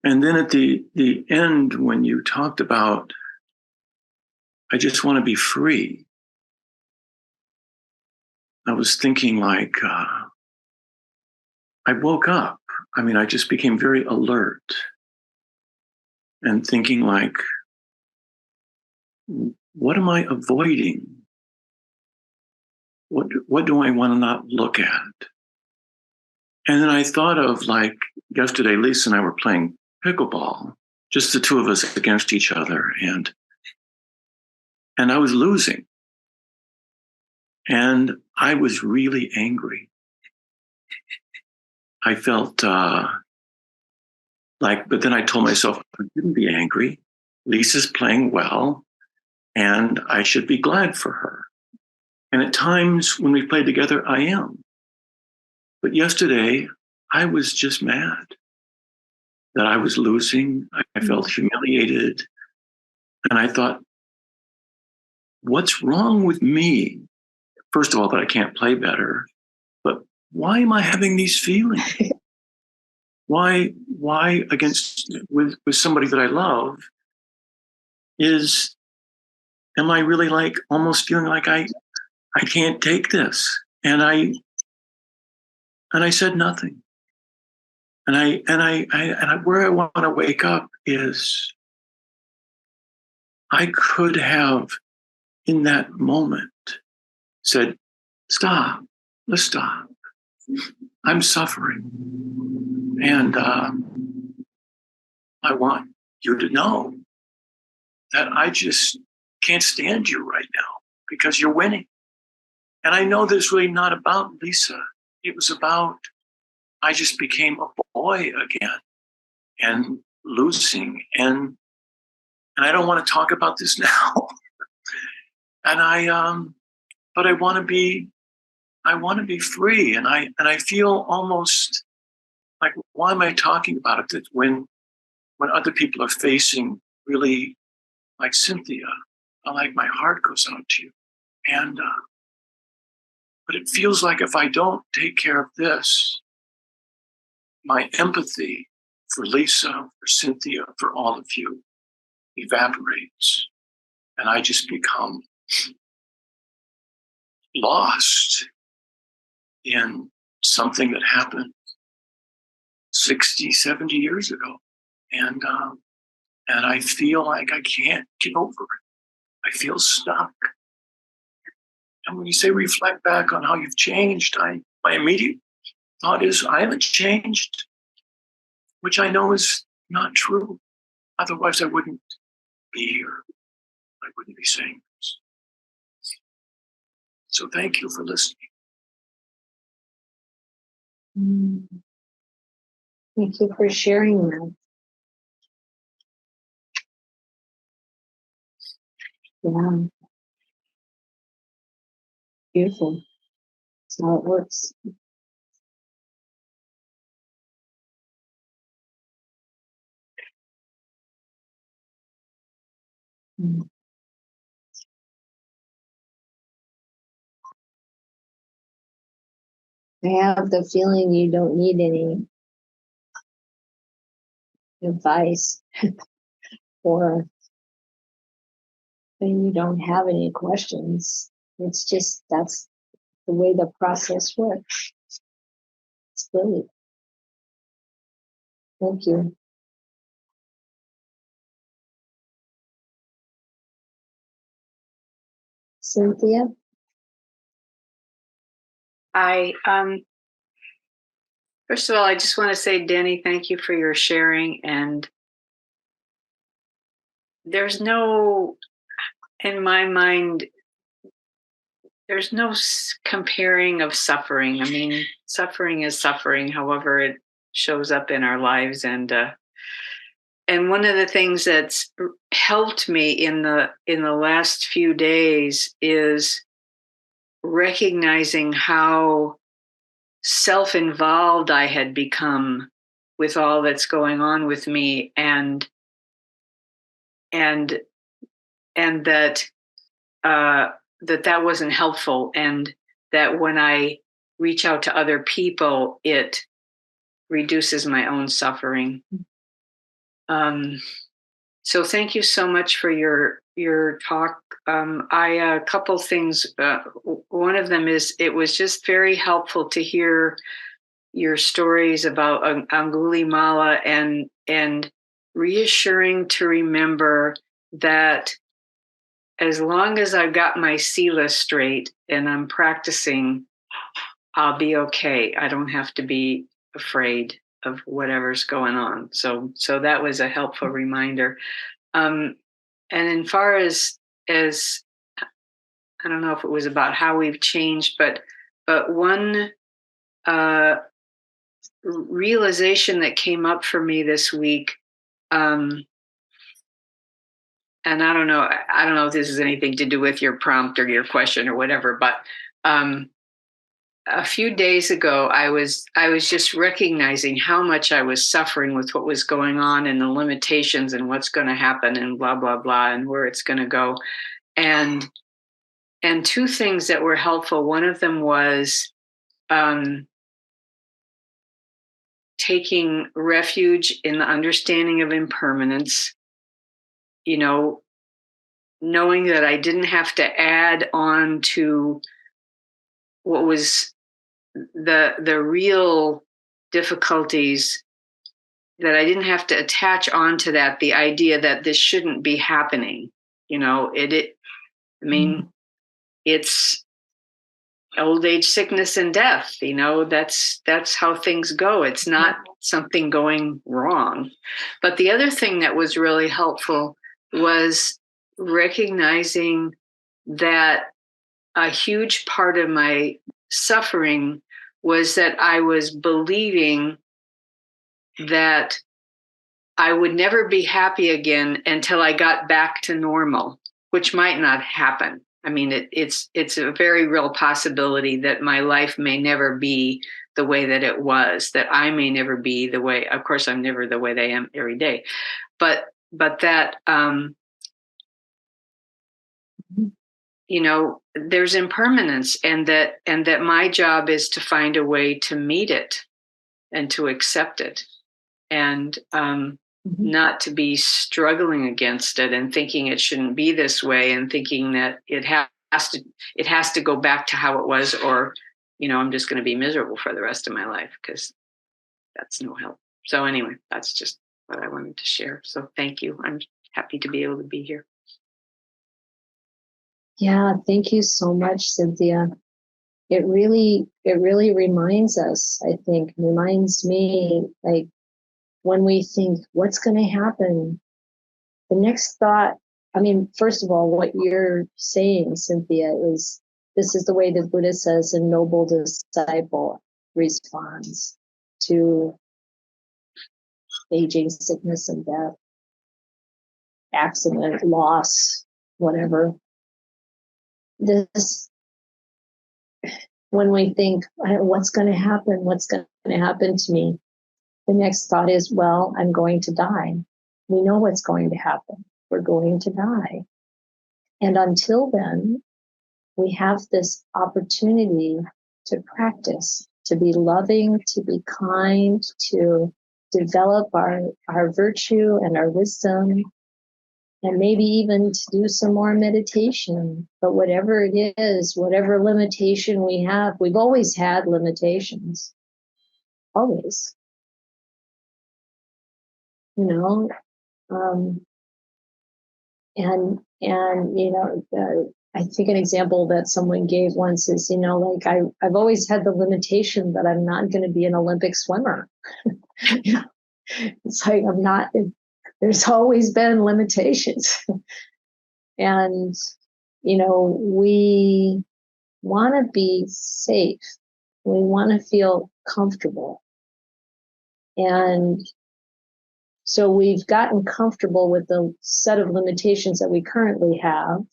And then at the end, when you talked about, I just want to be free, I was thinking like, I woke up. I mean, I just became very alert and thinking like, what am I avoiding? What do I want to not look at? And then I thought of like yesterday, Lisa and I were playing pickleball, just the two of us against each other. And I was losing. And I was really angry. I felt but then I told myself, I shouldn't be angry. Lisa's playing well, and I should be glad for her. And at times when we play together, I am. But yesterday, I was just mad that I was losing. I felt humiliated. And I thought, what's wrong with me? First of all, that I can't play better. But why am I having these feelings? Why with somebody that I love am I really like almost feeling like I can't take this? And I said nothing. And where I want to wake up is I could have in that moment said, stop, let's stop. I'm suffering. And I want you to know that I just can't stand you right now because you're winning. And I know this really not about Lisa. It was about, I just became a boy again and losing. And I don't want to talk about this now. And but I want to be free. And I feel almost like, why am I talking about it? That when other people are facing really, like Cynthia, like my heart goes out to you. And but it feels like if I don't take care of this, my empathy for Lisa, for Cynthia, for all of you evaporates, and I just become lost in something that happened 60, 70 years ago. And I feel like I can't get over it. I feel stuck. And when you say reflect back on how you've changed, my immediate thought is I haven't changed, which I know is not true. Otherwise, I wouldn't be here. I wouldn't be saying this. So thank you for listening. Thank you for sharing that. Yeah. Beautiful. That's how it works. Mm. I have the feeling you don't need any advice or and you don't have any questions. It's just that's the way the process works. It's brilliant. Thank you. Cynthia? First of all, I just want to say, Danny, thank you for your sharing. And there's no, in my mind, there's no comparing of suffering. I mean, suffering is suffering, however it shows up in our lives. And one of the things that's helped me in the last few days is recognizing how self-involved I had become with all that's going on with me, and that that wasn't helpful, and that when I reach out to other people, it reduces my own suffering. So thank you so much for your talk. A couple things. One of them is it was just very helpful to hear your stories about Angulimala, and reassuring to remember that as long as I've got my sila straight and I'm practicing, I'll be okay. I don't have to be afraid of whatever's going on. So that was a helpful reminder. And as far as I don't know if it was about how we've changed, but one realization that came up for me this week, and I don't know if this has anything to do with your prompt or your question or whatever, but a few days ago, I was just recognizing how much I was suffering with what was going on and the limitations and what's going to happen and blah, blah, blah, and where it's going to go. And two things that were helpful. One of them was taking refuge in the understanding of impermanence, knowing that I didn't have to add on to what was the real difficulties, that I didn't have to attach onto that the idea that this shouldn't be happening. It's old age, sickness, and death. That's how things go. It's not something going wrong. But the other thing that was really helpful was recognizing that a huge part of my suffering was that I was believing that I would never be happy again until I got back to normal, which might not happen. I mean, it's a very real possibility that my life may never be the way that it was, that I may never be the way, of course, I'm never the way that I am every day, but that, there's impermanence, and that my job is to find a way to meet it and to accept it, and not to be struggling against it and thinking it shouldn't be this way, and thinking that it has to go back to how it was, or I'm just going to be miserable for the rest of my life, because that's no help. So anyway, that's just what I wanted to share. So thank you. I'm happy to be able to be here. Yeah, thank you so much, Cynthia. It really reminds us, I think, reminds me, like, when we think, what's going to happen? The next thought, first of all, what you're saying, Cynthia, is this is the way the Buddha says a noble disciple responds to aging, sickness, and death, accident, loss, whatever. This, when we think, what's going to happen? What's going to happen to me? The next thought is, well, I'm going to die. We know what's going to happen. We're going to die. And until then, we have this opportunity to practice, to be loving, to be kind, to develop our virtue and our wisdom, and maybe even to do some more meditation. But whatever it is, whatever limitation we have, we've always had limitations. Always. I think an example that someone gave once is, I've always had the limitation that I'm not going to be an Olympic swimmer. It's like there's always been limitations. And, we want to be safe. We want to feel comfortable. And so we've gotten comfortable with the set of limitations that we currently have.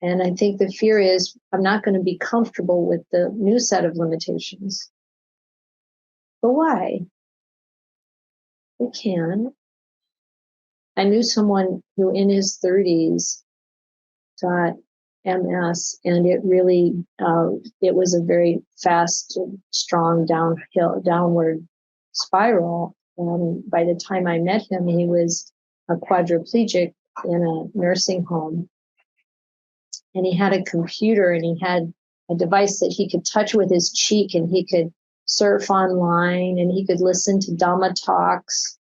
And I think the fear is I'm not going to be comfortable with the new set of limitations. But why? We can. I knew someone who in his 30s got MS, and it really, it was a very fast, strong downward spiral. And by the time I met him, he was a quadriplegic in a nursing home. And he had a computer, and he had a device that he could touch with his cheek, and he could surf online, and he could listen to Dhamma talks.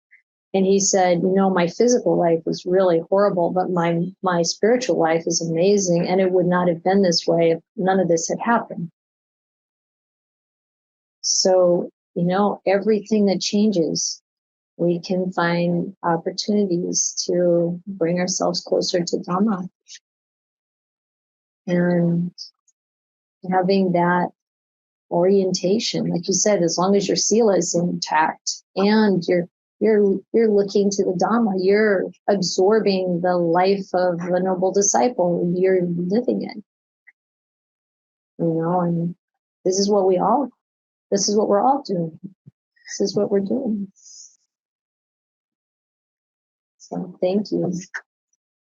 And he said, my physical life was really horrible, but my spiritual life is amazing. And it would not have been this way if none of this had happened. So, everything that changes, we can find opportunities to bring ourselves closer to Dhamma. And having that orientation, like you said, as long as your sila is intact and you're looking to the Dhamma, you're absorbing the life of a noble disciple, you're living it. And this is what we're all doing. This is what we're doing. So thank you.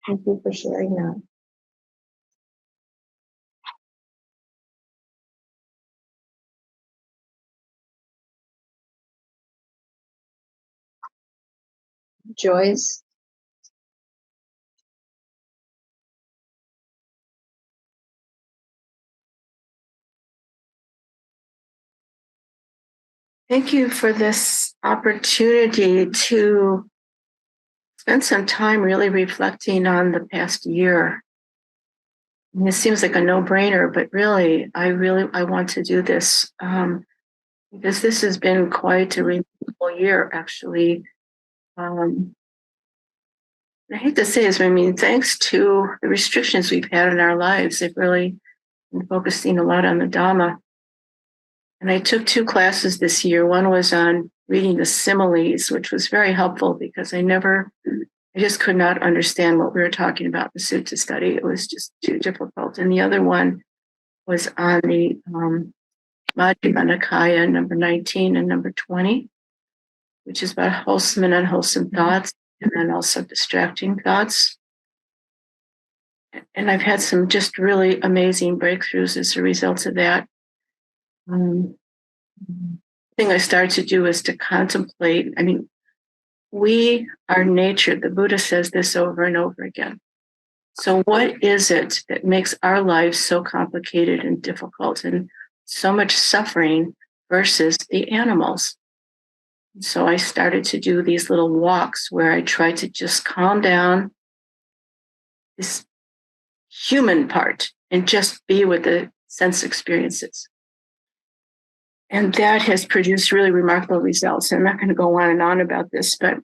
Thank you for sharing that. Joyce? Thank you for this opportunity to spend some time really reflecting on the past year. And it seems like a no-brainer, but really, I want to do this because this has been quite a remarkable year, actually. I hate to say this, but thanks to the restrictions we've had in our lives, they've really been focusing a lot on the Dhamma. And I took 2 classes this year. One was on reading the similes, which was very helpful because I just could not understand what we were talking about in the sutta study. It was just too difficult. And the other one was on the Majjhima Nikaya, number 19 and number 20, which is about wholesome and unwholesome thoughts, and then also distracting thoughts. And I've had some just really amazing breakthroughs as a result of that. The thing I started to do is to contemplate. I mean, we are nature. The Buddha says this over and over again. So what is it that makes our lives so complicated and difficult and so much suffering versus the animals? So I started to do these little walks where I tried to just calm down this human part and just be with the sense experiences. And that has produced really remarkable results. I'm not going to go on and on about this, but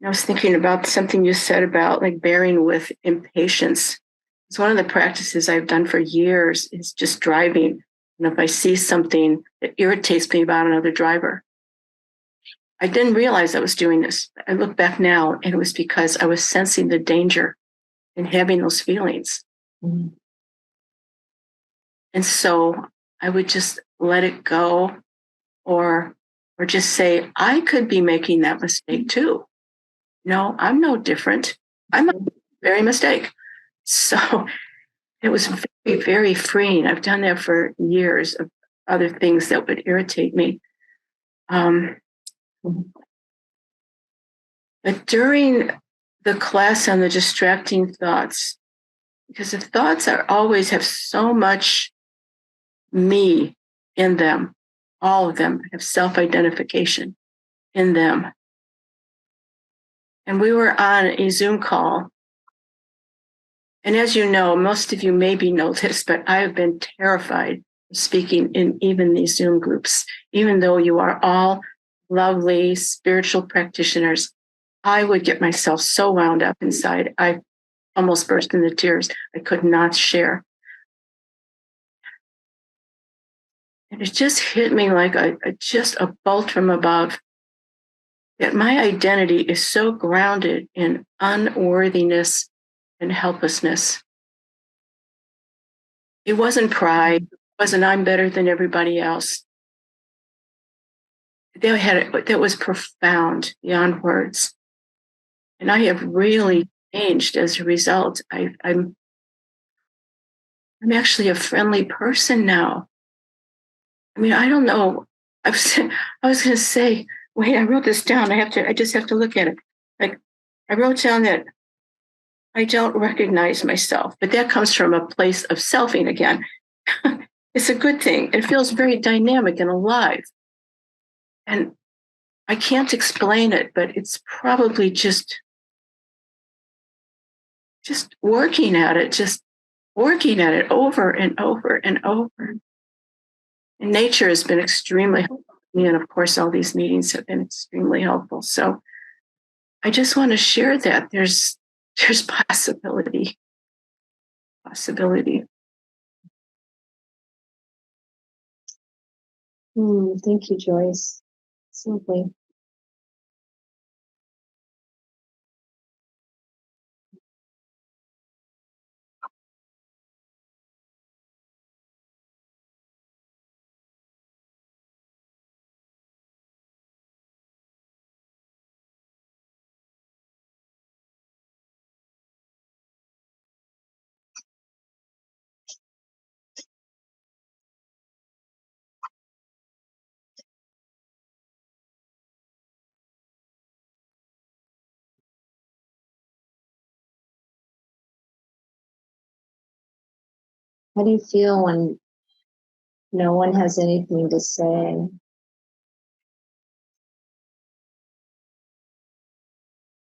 I was thinking about something you said about like bearing with impatience. It's one of the practices I've done for years is just driving. And if I see something that irritates me about another driver, I didn't realize I was doing this. I look back now and it was because I was sensing the danger in having those feelings. Mm-hmm. And so I would just let it go or just say, I could be making that mistake too. No, I'm no different. I'm a very mistake. So it was very, very freeing. I've done that for years of other things that would irritate me. But during the class on the distracting thoughts, because the thoughts are always have so much me in them, all of them have self-identification in them. And we were on a Zoom call. And as you know, most of you maybe know this, but I have been terrified of speaking in even these Zoom groups, even though you are all lovely spiritual practitioners. I would get myself so wound up inside. I almost burst into tears. I could not share. And it just hit me like just a bolt from above that my identity is so grounded in unworthiness and helplessness. It wasn't pride. It wasn't I'm better than everybody else. That was profound beyond words. And I have really changed as a result. I'm actually a friendly person now. I mean, I don't know. I was going to say, wait, I wrote this down. I just have to look at it. Like I wrote down that I don't recognize myself, but that comes from a place of selfing again. It's a good thing. It feels very dynamic and alive. And I can't explain it, but it's probably just working at it over and over and over. And nature has been extremely helpful to me. And of course, all these meetings have been extremely helpful. So I just want to share that there's possibility. Thank you, Joyce. Simply. How do you feel when no one has anything to say?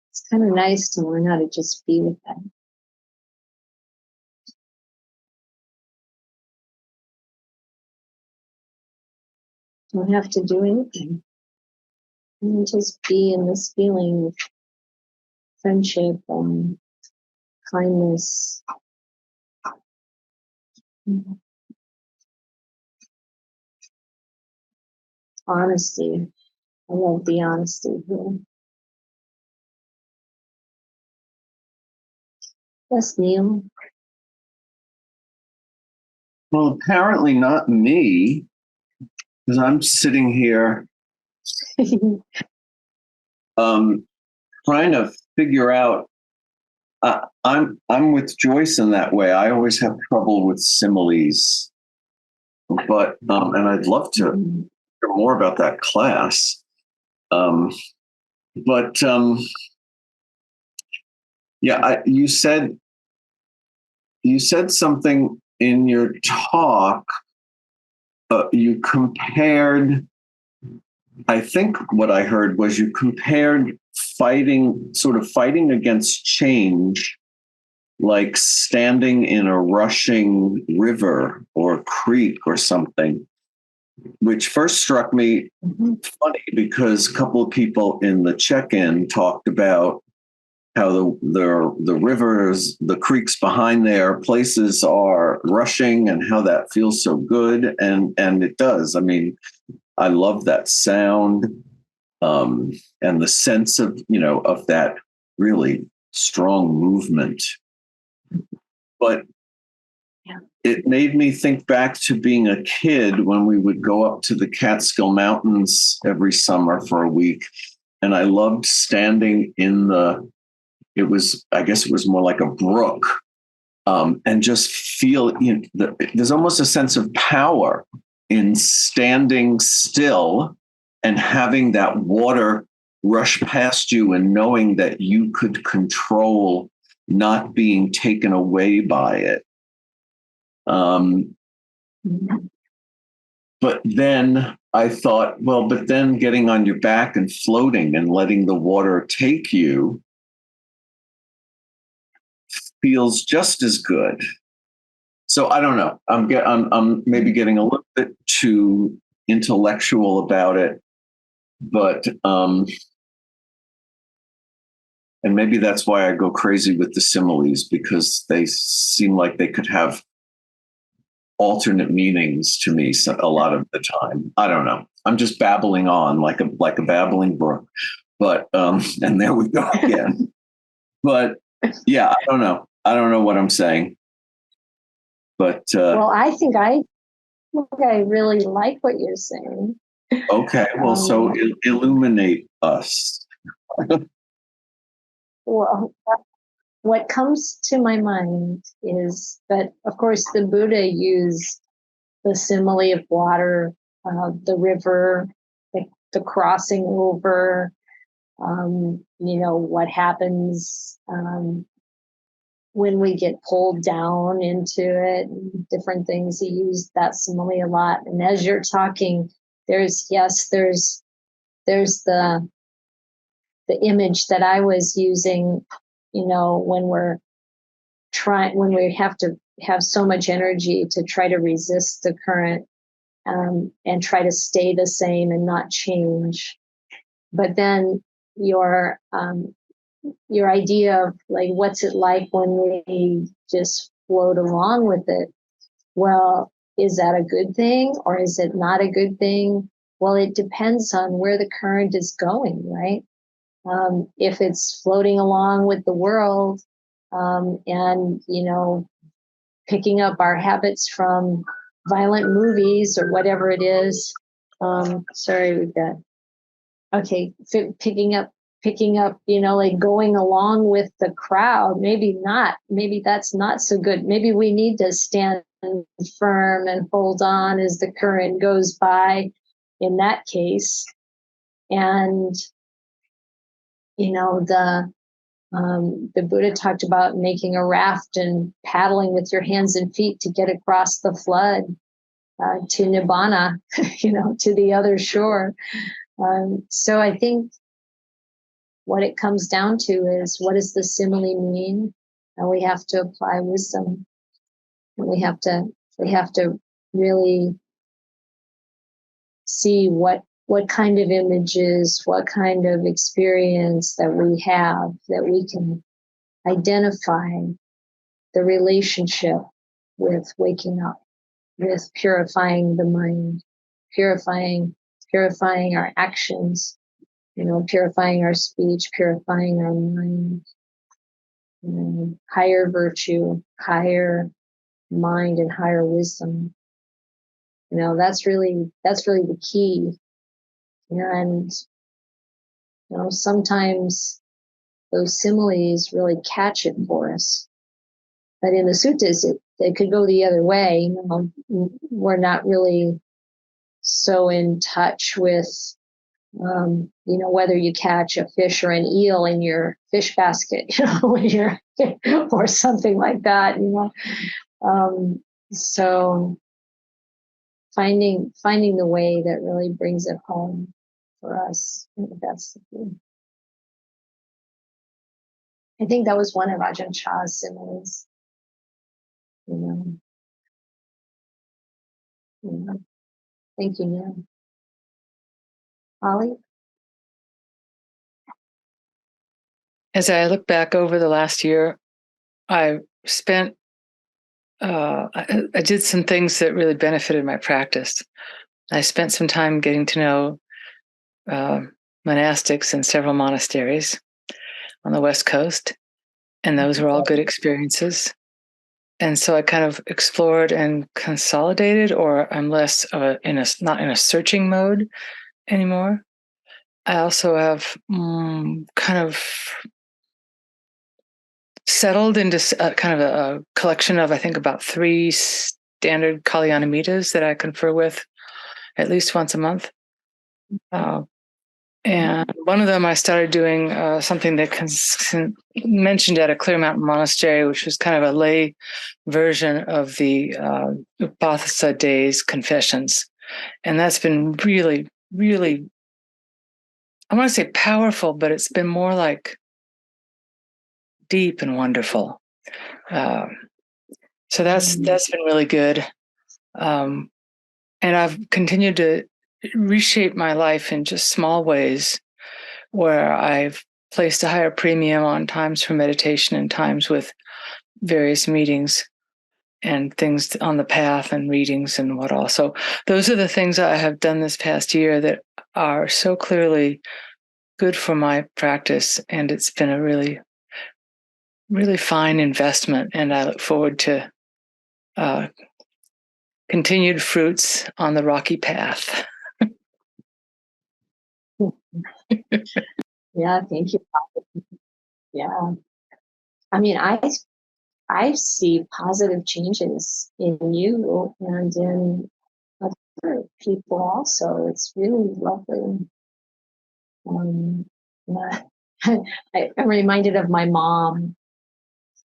It's kind of nice to learn how to just be with them. Don't have to do anything. You just be in this feeling of friendship and kindness. Honesty. I love the honesty here. Yes, Neil. Well, apparently not me, because I'm sitting here trying to figure out I'm with Joyce in that way. I always have trouble with similes, but and I'd love to hear more about that class. But yeah, you said something in your talk. You compared. I think what I heard was you compared fighting against change, like standing in a rushing river or creek or something, which first struck me funny because a couple of people in the check-in talked about how the rivers, the creeks behind their places are rushing and how that feels so good. And it does. I mean, I love that sound, and the sense of, of that really strong movement. But it made me think back to being a kid when we would go up to the Catskill Mountains every summer for a week. And I loved standing in I guess it was more like a brook, and just feel, there's almost a sense of power in standing still and having that water rush past you and knowing that you could control not being taken away by it. But then I thought, well, but then getting on your back and floating and letting the water take you feels just as good. So I don't know. I'm maybe getting a little bit too intellectual about it, but and maybe that's why I go crazy with the similes, because they seem like they could have alternate meanings to me a lot of the time. I don't know. I'm just babbling on like a babbling brook. But and there we go again. But yeah, I don't know. I don't know what I'm saying. But well, I think I really like what you're saying. Okay, well, so illuminate us. Well, what comes to my mind is that, of course, the Buddha used the simile of water, the river, the crossing over, what happens when we get pulled down into it, different things. He used that simile a lot. And as you're talking, there's the image that I was using, when we have to have so much energy to try to resist the current, and try to stay the same and not change. But then your idea of like, what's it like when we just float along with it? Well, is that a good thing or is it not a good thing? Well, it depends on where the current is going, right? If it's floating along with the world, and picking up our habits from violent movies or whatever it is. Sorry, we've got picking up, like going along with the crowd. Maybe that's not so good. Maybe we need to stand firm and hold on as the current goes by in that case. And the Buddha talked about making a raft and paddling with your hands and feet to get across the flood, to Nibbana, to the other shore. So I think what it comes down to is, what does the simile mean? And we have to apply wisdom. And we have to really see what kind of images, what kind of experience that we have, that we can identify the relationship with waking up, with purifying the mind, purifying our actions, purifying our speech, purifying our mind, higher virtue, higher mind, and higher wisdom. That's really the key. And sometimes those similes really catch it for us. But in the suttas, it could go the other way. We're not really so in touch with, whether you catch a fish or an eel in your fish basket, when you're, or something like that, So finding the way that really brings it home for us. I think that's the thing. I think that was one of Ajahn Chah's similes. Thank you, Nan. Holly? As I look back over the last year, I spent, I did some things that really benefited my practice. I spent some time getting to know monastics in several monasteries on the West Coast, and those were all good experiences. And so I kind of explored and consolidated, or I'm less not in a searching mode anymore. I also have kind of settled into kind of a collection of, I think, about 3 standard Kalyanamitas that I confer with at least once a month. And one of them, I started doing something that mentioned at a Clear Mountain Monastery, which was kind of a lay version of the Upasasa Days confessions. And that's been really, really, I want to say powerful, but it's been more like deep and wonderful. So that's been really good. And I've continued to reshape my life in just small ways, where I've placed a higher premium on times for meditation and times with various meetings and things on the path and readings and what all. So those are the things I have done this past year that are so clearly good for my practice. And it's been a really, really fine investment. And I look forward to continued fruits on the rocky path. Yeah, thank you. Yeah. I mean, I see positive changes in you and in other people also. It's really lovely. Yeah. I'm reminded of my mom.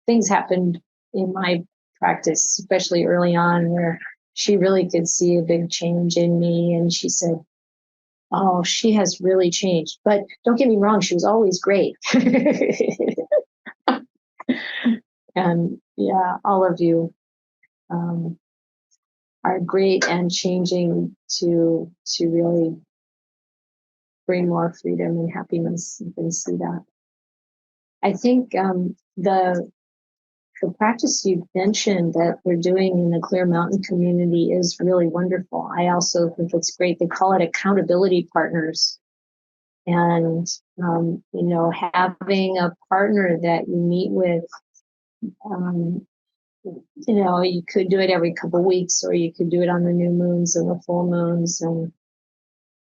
Things happened in my practice, especially early on, where she really could see a big change in me. And she said, "Oh, she has really changed. But don't get me wrong, she was always great." And yeah, all of you are great and changing to really bring more freedom and happiness. You can see that. I think the practice you mentioned that we're doing in the Clear Mountain community is really wonderful. I also think it's great. They call it accountability partners. And, having a partner that you meet with, you could do it every couple of weeks, or you could do it on the new moons and the full moons, and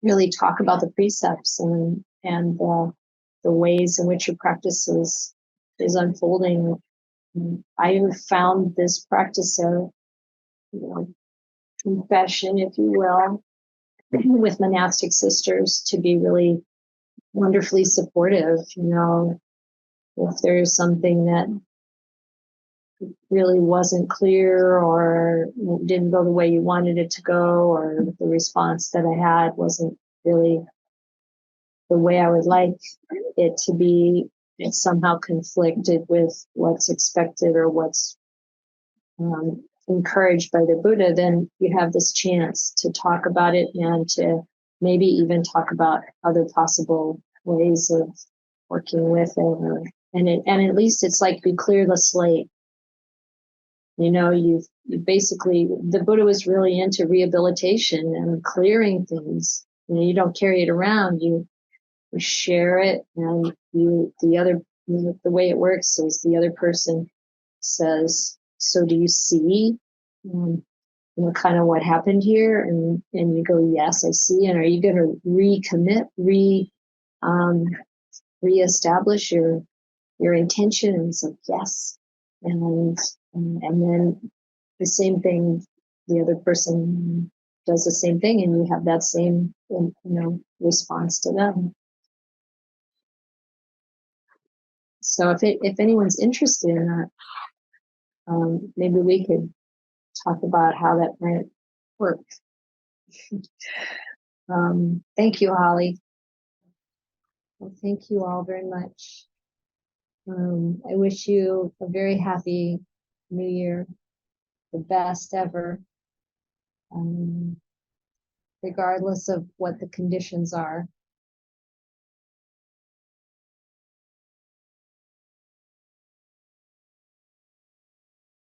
really talk about the precepts and the ways in which your practice is unfolding. I have found this practice of confession, if you will, with monastic sisters to be really wonderfully supportive. If there's something that really wasn't clear or didn't go the way you wanted it to go, or the response that I had wasn't really the way I would like it to be, it somehow conflicted with what's expected or what's encouraged by the Buddha, then you have this chance to talk about it and to maybe even talk about other possible ways of working with it. And at least it's like you clear the slate. You basically, the Buddha was really into rehabilitation and clearing things. You don't carry it around. You share it, and the way it works is the other person says, "So do you see, kind of what happened here?" And you go, "Yes, I see." And are you going to recommit, reestablish your intentions of yes, and then the same thing, the other person does the same thing, and you have that same response to them. So if anyone's interested in that, maybe we could talk about how that might work. Thank you, Holly. Well, thank you all very much. I wish you a very happy New Year, the best ever, regardless of what the conditions are.